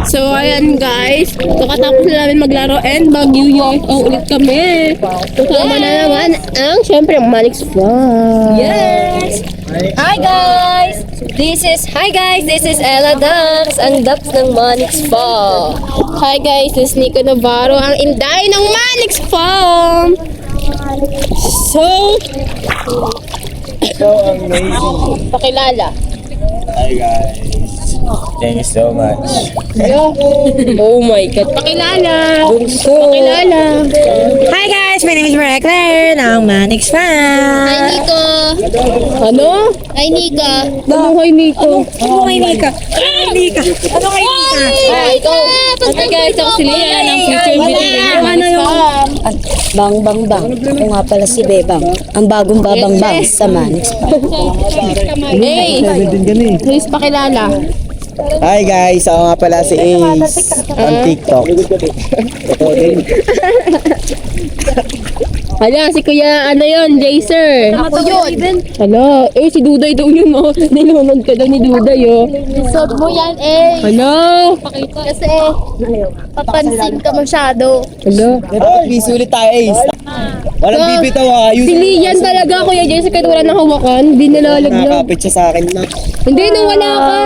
So, ayan guys. So, katapos na namin maglaro and mag-New ulit kami. Kasama na naman ang, syempre, Manix Vlog. Yes! Hi guys! This is Ella Dax, ang Dax ng Manix Farm. Hi guys, this is Nico Navarro, ang inday ng Manix Farm. So amazing. pakilala. Hi guys. Thank you so much. Oh my God. Pakilala. Pakilala. Hi guys! My name is Mariah Claire ng Manix Farm. Hi, Nico. Ano? Hi, Nika. Ano kay Nico? Ano kay Nika? Ano kay Nika? Ikaw. Okay guys, ako si Lea ng Future Beauty ng Manix Farm. Bang bang bang. Ako nga pala si Bebang. Ang bagong babang bang sa Manix Farm. Hey, please pakilala. Hi guys, ako nga pala si Ace on TikTok. Hala, si Kuya, ano yun, Jaser. Ako yun. Hala, si Duday daw yun, oh. Nilunod ka daw ni Duday, oh. Suot mo yan eh. Hala. Kasi papansin ka masyado. Hala. Bisulit tayo Ace. Walang bibitaw ha. Si Lian talaga, Kuya Jaser, kahit wala nang hawakan, di nalalaglag. Nakakapit siya sa akin na. Hindi, nang wala ka.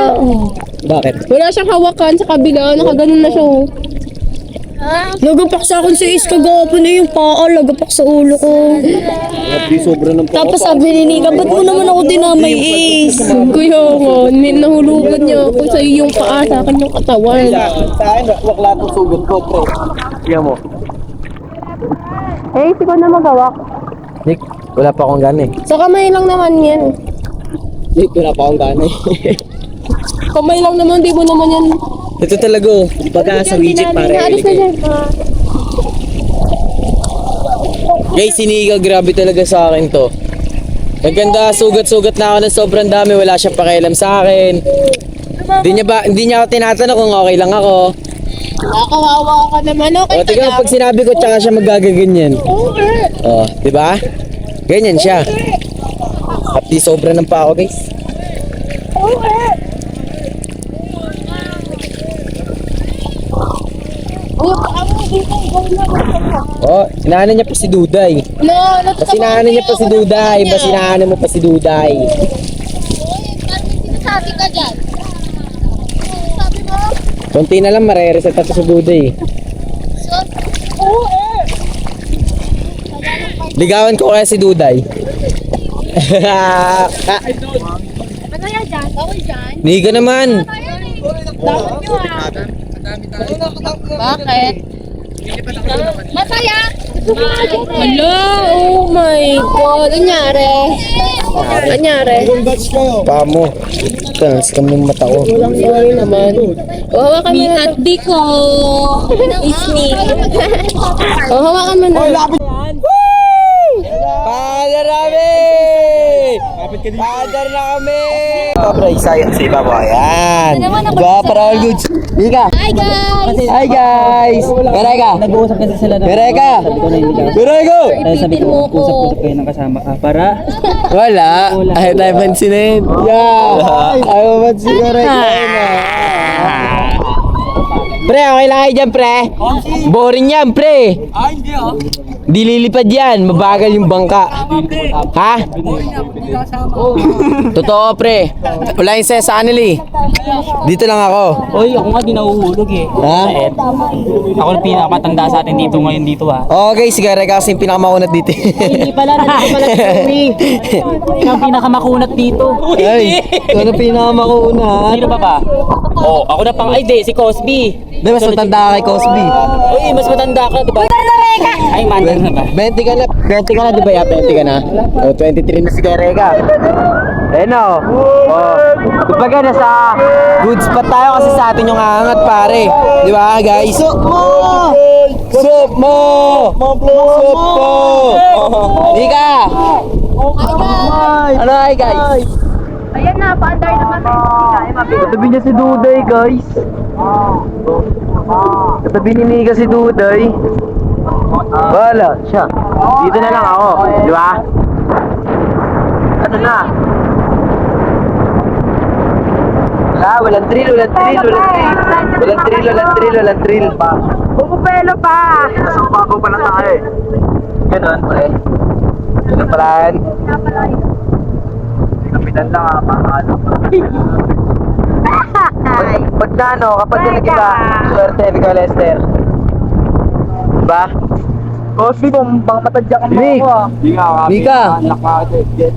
Bakit? Wala siyang hawakan sa kabila, nakaganon na siya, oh. Nagapak sa akin si Ace kagapon na yung paa. Lagapak sa ulo ko. Sobra ng Tapos sabi ni Nika, ba't mo naman ako dinamay Ace? Kuya ko, nahulugan niya ako sa iyong paa, sa akin yung katawan. Sa akin, wakla itong sugot ko, pre. Tingnan mo. Eh, ikaw na magawak. Nick, wala pa akong gana eh. Sa kamay lang naman yan. Nick, wala pa akong gana eh. Kamay lang naman, di mo naman yan. Ito talaga oh. Baga sa widget pare. Alis na dyan. Guys, siniga, grabe talaga sa akin to. Maganda, sugat-sugat na ako ng sobrang dami. Wala siyang pakialam sa akin. Hindi niya ako tinatanong kung okay lang ako. Nakawawa ka naman, okay O, ka tingnan lang. mo, pag sinabi ko, tsaka siya magagaganyan. O, di ba? Ganyan siya. Pati sobra ng pa ako, guys. Oh, sinaanan niya pa si Duday. Sinaanan niya pa si Duday. Sinaanan mo pa si Duday. Sabi ka dyan. Sabi mo? Konti na lang, marereset ako sa Duday. Ligawan ko kaya si Duday. Ano yan dyan? Bawal dyan? Niga naman. Dapat nyo ah. Bakit? Masaya! Hello, oh my God. Anyari? Anyari? Pamo. Tanas kami ng mata ko. Sorry naman. Hawakan mo na. Diko! Isni! Hawakan mo na. Padarami! Padar na kami! Pabra, isayan sa iba mo. Ayan. Go, para all goods. Ika. Hi guys! Hi guys! Bereka! Nag-uusap kasi sila na. Bereka! Bereka! Sabi ko, usap-usap kayo ng kasama ka para Wala. Ayaw tayo pansinin. Yeah. Ayaw pansinin rin. Pre, okay lang kayo dyan, pre. Boring yan, pre. Di lilipad yan. Mabagal yung bangka. Ha? Totoo, pre. Wala yung saya sa kanila eh. Dito lang ako. Oy, ako nga di nahuhulog eh. Ha? Ako na pinakamatanda sa atin dito ngayon dito ha. Okay, sigara kasi yung pinakamaunat dito. Hindi pala, nandito pala si Joey. Ikaw ang pinakamakunat dito. Ay, ikaw na pinakamaunat. Sino pa ba? Oh, ako na pang, ay di, si Cosby. Di, mas matanda ka kay Cosby. Uy, mas matanda ka, di ba? Ay, mandar na ba? 20 ka na, di ba ya? 20 ka na? O, 23 na si Garega. Ayun o. Kumbaga nasa good spot tayo kasi sa atin yung aangat pare. Di ba guys? Sup mo! Sup mo! Sup mo! Ika! Ano hi guys? Ayan na, paandar naman tayo. Katabi niya si Duday guys. Katabi ni Mika si Duday. Wala siya. Dito na lang ako, di ba? Ano na? Wala Walang thrill. Walang thrill. Pupupelo pa. Bago pa lang tayo eh. Ganun pre. Ganun pala yan. Kapitan lang paano. Pag na ano, kapag na nag-iba, swerte, ikaw Lester. Diba? Cosby, kung bang matadya ka Nick! Nika!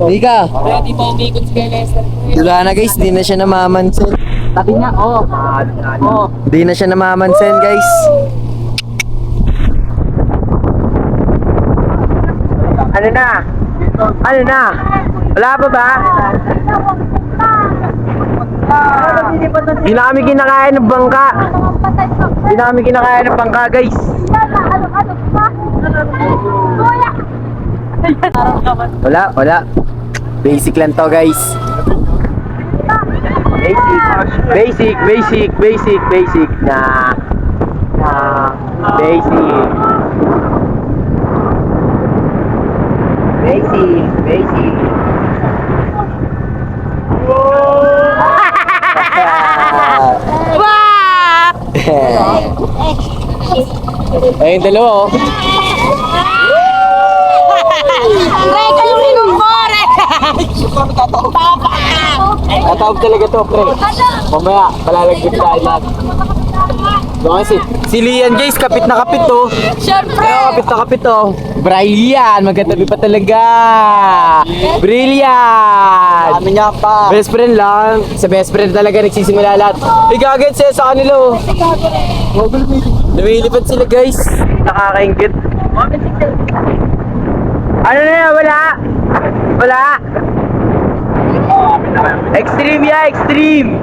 Nika! Kaya di ba umikot si Lester? Wala na guys, di na siya namamansin. Tabi niya, Di na siya namamansin guys. Ano na? Wala pa ba? Di na kami kinakain ng bangka. Guys. Wala. Basic lang to guys. Basic na. Basic. Ayun dalawa oh. Reka yung inumbore. Tatawag talaga to, pre. Mamaya, palalagpit tayo lahat. Doon si Lian guys, kapit na kapit to. Siyempre. Kapit na kapit to. Brilliant, magkatabi pa talaga. Brilliant. Kami niya pa. Best friend lang. Sa best friend talaga nagsisimula lahat. Igagad siya sa kanila oh. Lumilipad sila guys. Nakakaingit. Ano na yan? Wala. Extreme ya, extreme.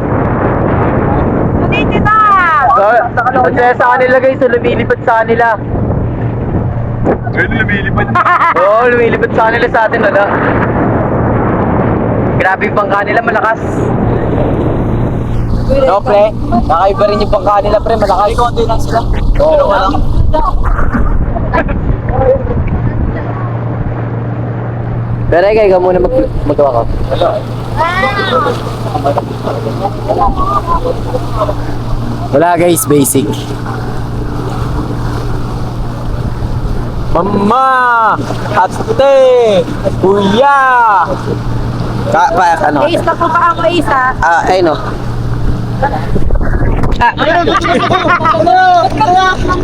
Dito na. Kaya sa kanila guys, lumilipad sa kanila. Oo, lumilipad sa kanila sa atin, wala. Grabe yung bangka nila, malakas. No, pre. Nakaiba rin yung bangka nila, pre. Malakas. Konti lang sila. Oo. Pero ikaw muna magawa ko. Wala guys, basic. Mama! Ate! Kuya! Ano? Isa po pa ako isa. Ayun o.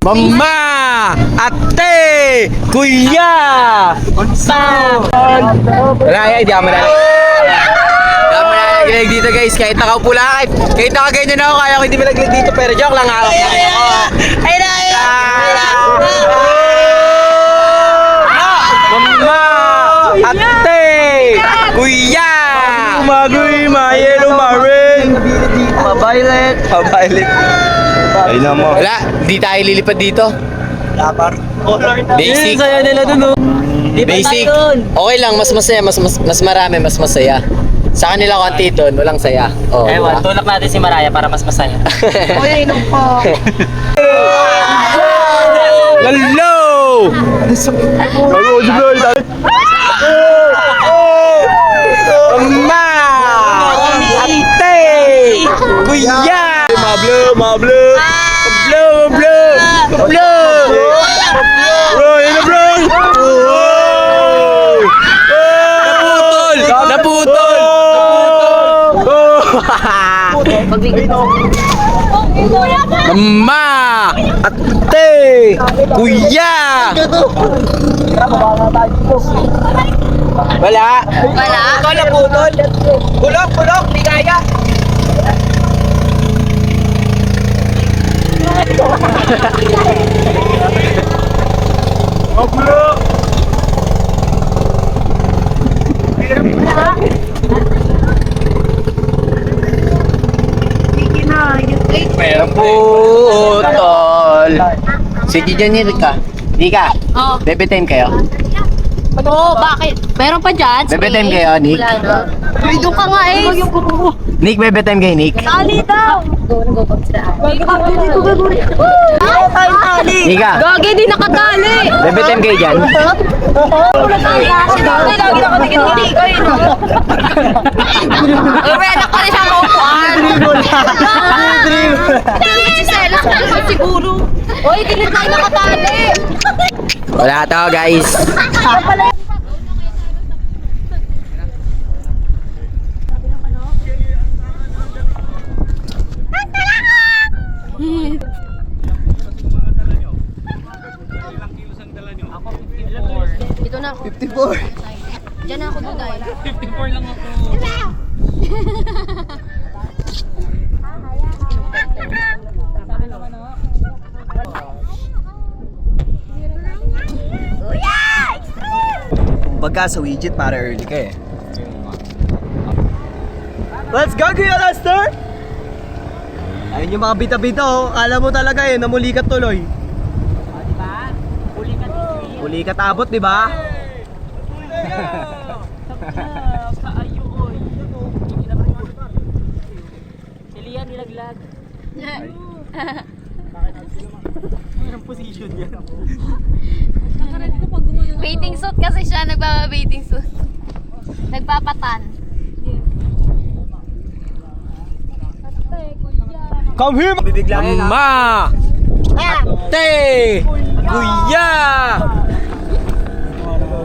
Mama! Ate! Kuya! Wala yan, di ako malalag. Di ako malalag dito guys, kahit nakaupo lang, kahit nakaganyan ako, kaya ko hindi malaglag dito, pero joke lang ako. Mama! Ate! Kuya! Magoy, mayelo, maring! Violet. Ay naman. Wala, hindi tayo lilipad dito. Basic. Saya nila dun, basic. Okay lang, mas masaya, mas marami, mas masaya. Sa kanila konti doon, walang saya. Oh, Ewan, tulak natin si Maraya para mas masaya. Hello! Mama! Ate! Kuya! Mablo! Bro, yun na bro! Naputol! Mama! Ate! Kuya! Wala? Naputol! Bulok! Di kaya! Putol! Sige dyan yun ka. Di ka? Oo. Bebe time kayo? Oo, bakit? Meron pa dyan? Bebe time kayo, Nick? Uy, doon ka nga eh. Nick, bebe time kayo, Nick? Tali daw. Nika, Gagi, di nakatali. bebe time kayo dyan? Lagi na ako tingin-tingin ko yun. Uy, nak pa rin siya maupo. Selos na naman siguro. Oy, kilit tayo nakatali. Wala to, guys. Ito na ako. 54. Diyan na ako, Duday. 54 lang ako. Pagka sa widget, para early ka eh. Let's go, Kuya Lester! Ayun yung mga bita-bita oh. Kala mo talaga eh, namuli ka tuloy. Diba? Huli ka din. Huli ka tabot, di ba? Si Lian nilaglag. Baiting suit kasi siya. Nagpapa-baiting suit. Nagpapatan. Come here! Bibiglayin Mama! Ate! Kuya!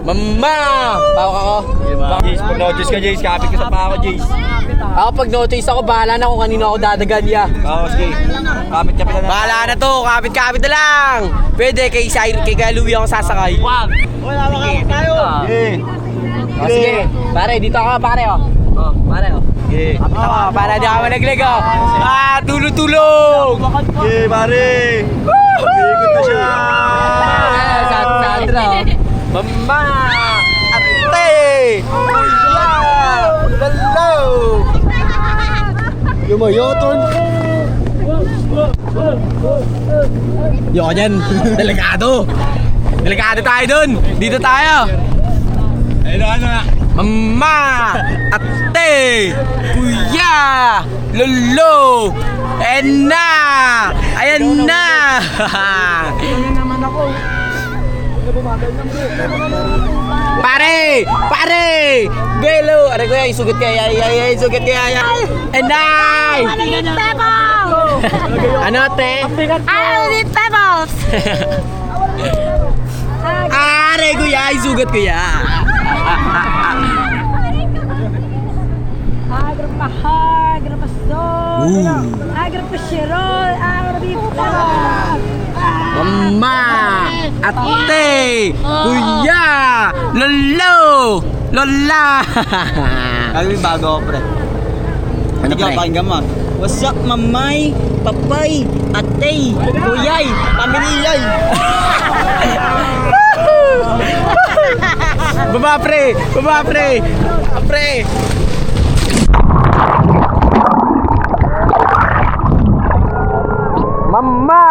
Mama! Pawak ako. Jace, pag notice ka Jace, kapit ka sa pa ako Jace. Ako pag notice ako, bahala na kung kanino ako dadagan niya. Oo, sige. Kapit ka na. Bahala na to, kapit-kapit na lang. Pwede, kay Louie ako sasakay. Wag! Wala makakap tayo. Oh, sige, pare, dito ako pare oh. Oh, pare oh. Yeah. Kapit ako, para di ako malaglag oh. Ah, tulog-tulog! Yeah, pare. Ikot na siya. Sandra oh. Mama! Ate! Kuya! Hello! Yumayoton! Yoko dyan! Delikado! Delikado tayo dun! Dito tayo! Ayun na. Mama! Ate! Kuya! Lolo! Ayan na! Ayan na! Pare! Pare! Belo! Aray ko yan, isugat kaya, isugat kaya. Enay! Ano te? Aray ko yan, isugat ko yan. Mama! Ate! Kuya! Lolo! Lola! Kami bago ako, pre. Ano Ikaw, pre? pakinggan mo. What's up, mamay, papay, atay, kuyay, pamiliyay. Baba pre! Baba pre! Pre! Mama!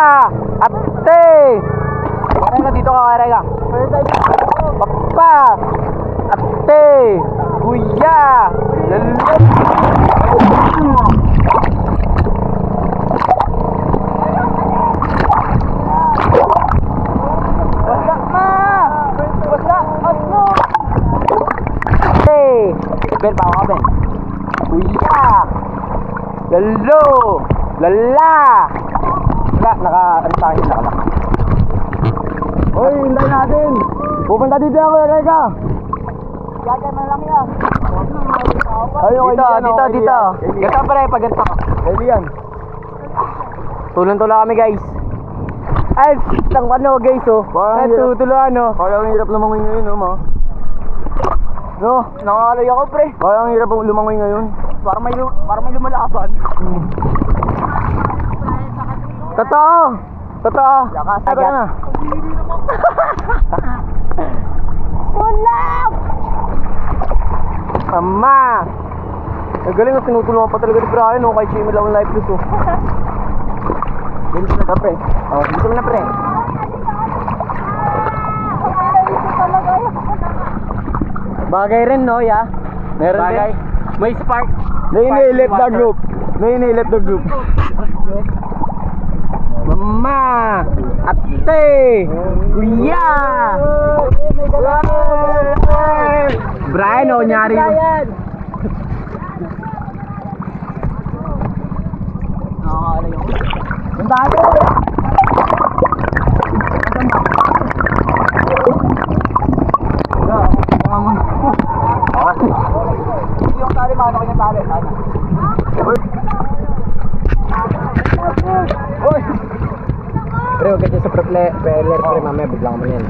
Ate! Karega dito ka, Karega. Papa! Ate! Kuya! Lalo! Ben, bawa ka, Ben. Kuya! Lalo! Lala! Wala, ano sa akin, nakalak. Hoy, hintayin natin! Pupunta dito ako, Reka! Gagay na lang yan. Dito. Gata pa rin, paganta. Kailan? Tulong-tulong kami, guys. Ay, lang ano, guys, oh. Tutulungan, oh. Kaya ang hirap lumangoy ngayon, no, ma? No, nangalay ako, pre. Kaya ang hirap lumangoy ngayon. Para may lumalaban. Totoo! Totoo! Agad na. Tulong! Mama! Ang galing na tinutulungan pa talaga ni Brian, no? Kahit siya yung lang life dito. Bilis na, pre. Oh, bilis na, pre. Bagay rin, no, ya? Meron bagay. Din. May spark. Nainilip the group. Nainilip the group. Mama! Ate! Kuya! Brian, oh, nyari. Yung tali, mano ko yung tali. Uy! Pre, huwag ka dyan sa propeller, pre, mamaya biglang mo yan.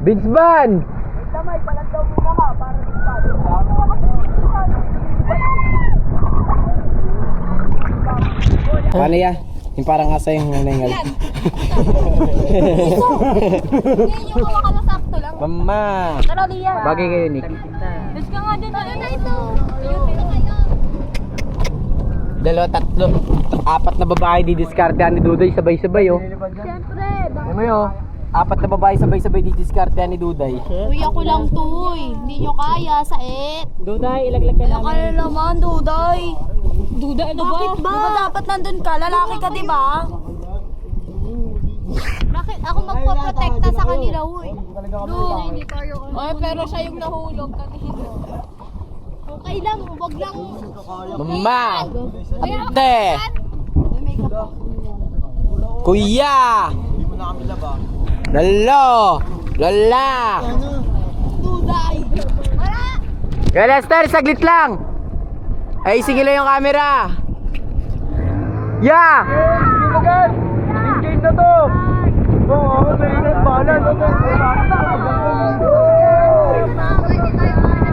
Vince Van! Paano ya? Yung parang asa yung nangyayal. Yung hawa ka na sakto lang. Mama! Tara, Lian. Bagay kayo, Nick. Let's ka nga dun. Ano na ito? Dalawa, tatlo, apat na babae didiskartehan ni Duday sabay-sabay oh. Siyempre. Ano mo yun? Apat na babae sabay-sabay didiskartehan ni Duday. Uy, ako lang to eh. Hindi nyo kaya sa et. Duday, ilaglag ka Ano ka na naman, Duday? Duda, ano ba? Bakit ba? Di ba dapat nandun ka? Lalaki ka, di ba? Bakit ako magpoprotekta sa kanila, uy? Hindi tayo. Ay, pero siya yung nahulog kanina. Okay lang, wag lang. Mama! Ate! Kuya! Lalo! Lola! Duday. Wala. Kaya Lester, saglit lang! Ay, sige lang yung camera! Yeah! Engage na to! Oo, balance!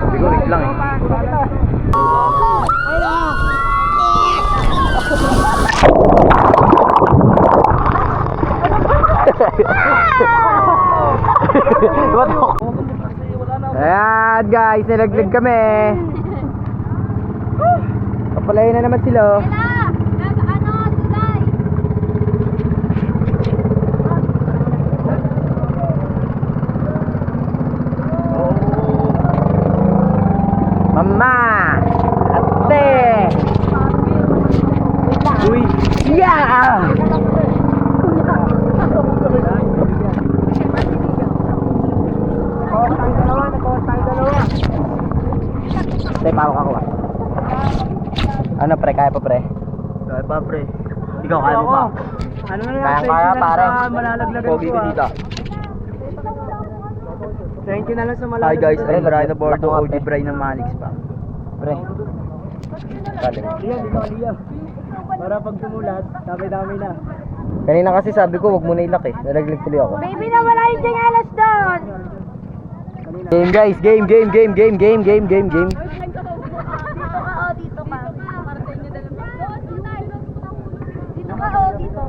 Hindi ko wait lang eh. Ayan guys, nalaglag kami. Kapalayo na naman sila. Ano, Duday? Mama! Ate! Uy! Yeah! Tay, pawak ako ah. Ano pre, kaya pa pre? Kaya pa, pre. Ikaw, kaya mo pa. Ano na Kaya pare. malalaglagan Pogi ko dito. Thank you na lang sa Hi guys, I'm Brian Black Abordo, mga OG pre. Brian ng Manix pa. Pre. Kali. Liyan, dito ka Liyan. Para pag tumulat, dami-dami na. Kanina kasi sabi ko, wag mo na ilak eh. Nalaglag tuloy ako. Baby, nawala yung jangalas doon. Game guys, game. Dito ka, oh, dito ka. Dito ka, oh, dito.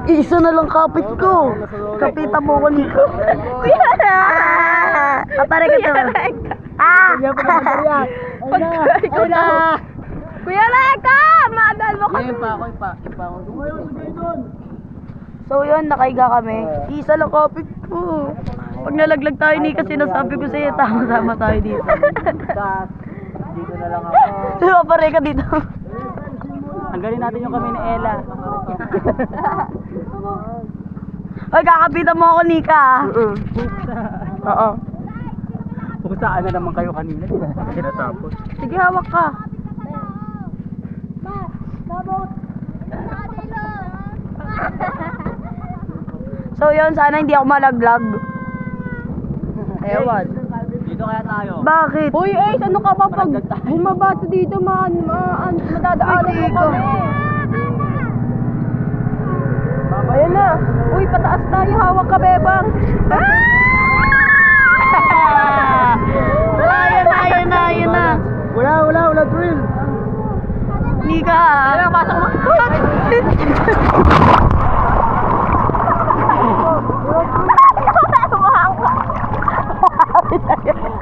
Isa na lang kapit ko. Kapitan mo ko nito. Kuya na! Kapare ka to. Ah! Kaya pa naman yan. Ayun na. Kuya Reka! Maadal mo ka. So yun, nakaiga kami. Isa lang kapit ko. Pag nalaglag tayo ni kasi nasabi ko sa'yo, tama-tama tayo dito. Dito na lang ako. Diba pare ka dito? Hanggarin natin yung kami ni Ella. Ay, kakapitan mo ako, Nika. Oo. Kung saan na naman kayo kanina, di ba? Tinatapos. Sige, hawak ka. So yun, sana hindi ako malaglag. Ewan. Dito kaya tayo. Bakit? Uy, ano ka ba pag bumaba to dito, madadaanan mo kami. Ayan na. Uy, pataas tayo, hawak ka, bebang. Ayan na. Wala drill. Nika. Ayan, pasok mo.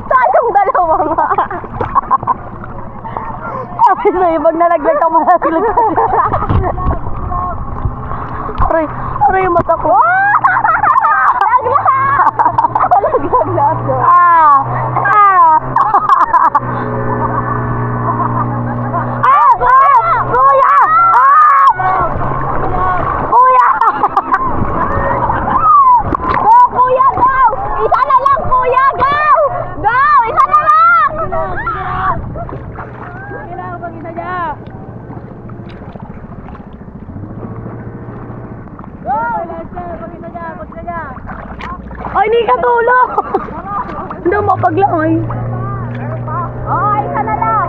Tayong dalawa nga. Sabi sa'yo, pag nalaglag ka, malaglag ka. Aray yung mata ko. Malaglag na ako. Kuya! Ay, hindi ka tulog! Hindi mo paglangoy. Oh, isa na lang.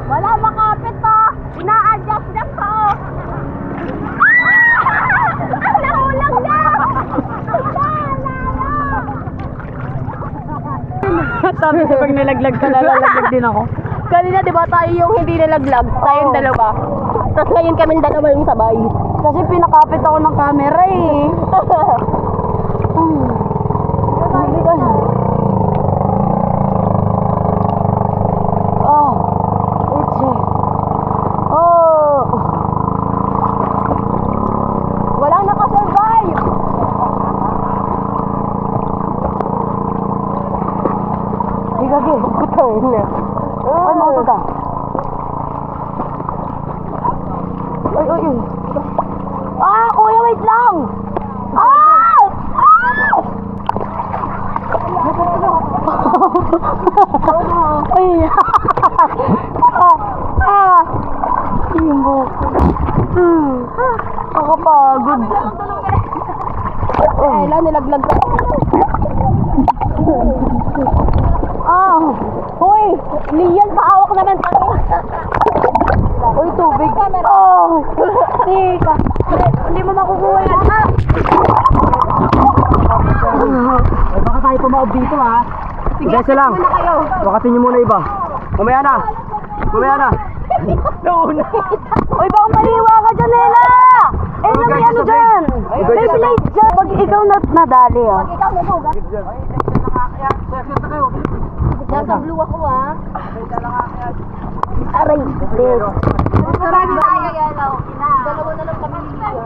Wala makapit to. Ina-adjust lang to. Nahulang na! Sabi ko pag nalaglag ka, nalalaglag din ako. Kanina, di ba tayo yung hindi nalaglag? Tayong dalawa. Tapos ngayon kami dalawa yung sabay. Kasi pinakapit ako ng camera eh. Oh, oh. Walang nakasurvive. Gagi, butang na. Ay, mga ka. Ay, ay, ay. Ah, kuya, wait lang. Ah! Ah! Ay. Ah! Yung buko. Nakapagod. Eh, lang nilaglag ka. Ah! Hoy! Lian, pahawak naman kami! Uy, tubig! Oh! Tika! Hindi mo makukuha yan, ha? Baka tayo pumaob dito ha. Sige, lang. Muna kayo! Wakatin niyo muna iba. Mamaya na. Mamaya na. Uy, baka maliwa ka dyan, Ella! Ella, may ano dyan? May blade dyan! Pag ikaw nadali, ah. Ikaw nabugas. Nasa blue ako, ah. Aray, blade. Marami tayo, yellow. Dalawa na lang kami.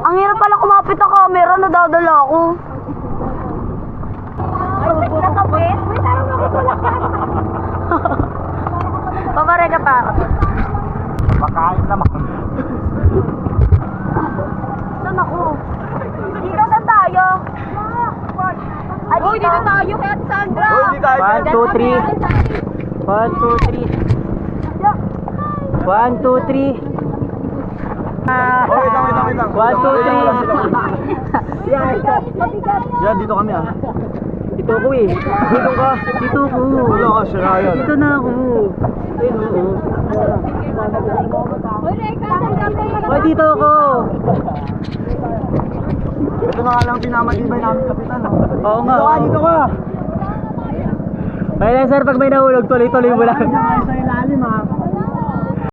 Ang hirap pala kumapit ang camera, nadadala ako. Nakapit? May tarong nakitulak ka. Pabare ka pa. Pakain naman. Saan ako? Dito saan tayo? Ay, dito tayo kay Ate Sandra. Hindi tayo. 1, 2, 3. 1, 2, 3. 1, 2, 3. Wait lang. 1, 2, 3. Yan, dito kami ah. Dito ako eh. Dito ka. Dito ako. Wala ka, sira yan. Dito na ako. Ayun oo. Hoy, dito ako. Ito na nga lang pinamatibay namin, kapitan. Oo nga. Dito ka. Kaya lang sir, pag may nahulog, tuloy-tuloy mo lang. Sa ilalim ah.